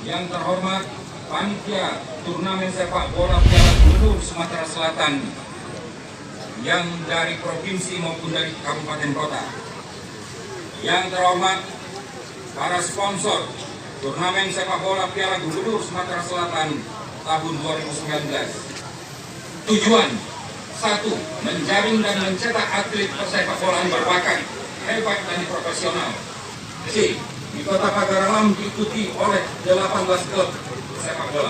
Yang terhormat panitia turnamen sepak bola Piala Gubernur Sumatera Selatan yang dari provinsi maupun dari kabupaten kota. Yang terhormat para sponsor turnamen sepak bola Piala Gubernur Sumatera Selatan tahun 2019. Tujuan: 1. Menjaring dan mencetak atlet persepak bolaan berbakat, hebat dan profesional. C. Di Kota Pagar Alam diikuti oleh 18 klub sepak bola.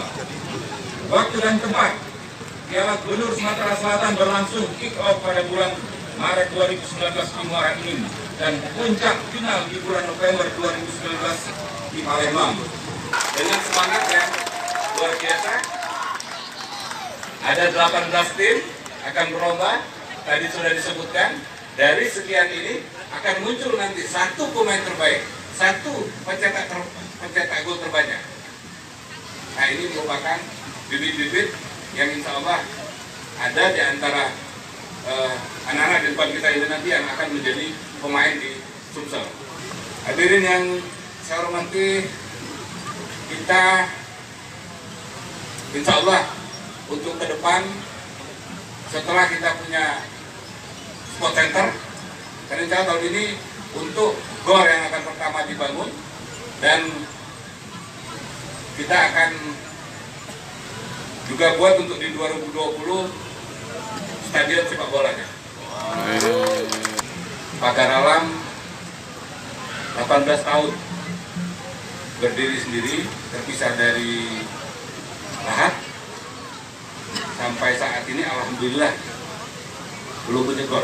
Waktu dan tempat: Piala Gubernur Sumatera Selatan berlangsung kick off pada bulan Maret 2019 di Muara Enim dan puncak final di bulan November 2019 di Palembang. Dengan semangat yang luar biasa, ada 18 tim akan berlomba. Tadi sudah disebutkan, dari sekian ini akan muncul nanti satu pemain terbaik, satu pencetak gol terbanyak. Nah, ini merupakan bibit-bibit yang insya Allah ada di antara anak-anak di depan kita ini nanti yang akan menjadi pemain di Sumsel. Hadirin yang saya hormati, kita insya Allah untuk ke depan, setelah kita punya sport center, dan insya Allah tahun ini untuk GOR yang akan pertama dibangun, dan kita akan juga buat untuk di 2020 stadion sepak bolanya. Pagar Alam 18 tahun berdiri sendiri, terpisah dari Lahat. Sampai saat ini alhamdulillah belum punya gol.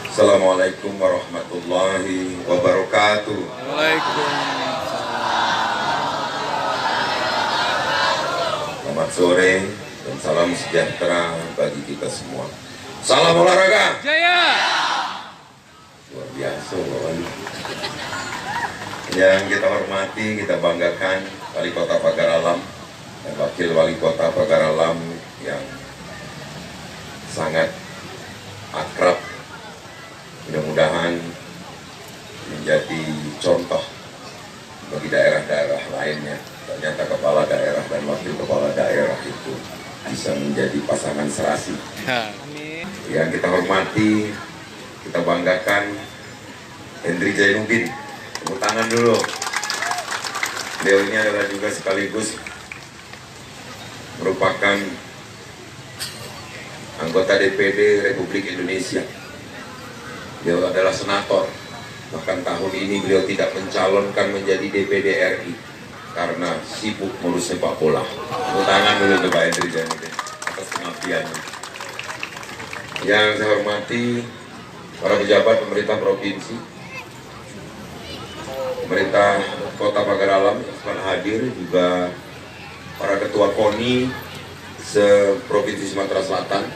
Assalamualaikum warahmatullahi wabarakatuh. Selamat sore dan salam sejahtera bagi kita semua. Salam olahraga. Jaya. Luar biasa Bapak. Yang kita hormati, kita banggakan Wali Kota Pagar Alam dan Wakil Wali Kota Pagar Alam yang sangat akrab, mudah-mudahan menjadi contoh bagi daerah-daerah lainnya. Ternyata kepala daerah dan wakil kepala daerah itu bisa menjadi pasangan serasi. Yang kita hormati, kita banggakan Hendri Zainuddin. Tepuk tangan dulu. Beliau ini adalah juga sekaligus merupakan anggota DPD Republik Indonesia. Beliau adalah senator. Bahkan tahun ini beliau tidak mencalonkan menjadi DPD RI karena sibuk ngurus sepak bola. Tepuk tangan dulu ke Pak Hendri Zainuddin atas pengabdiannya. Yang saya hormati para pejabat pemerintah provinsi, pemerintah Kota Pagar Alam yang akan hadir, juga para ketua KONI se-Provinsi Sumatera Selatan.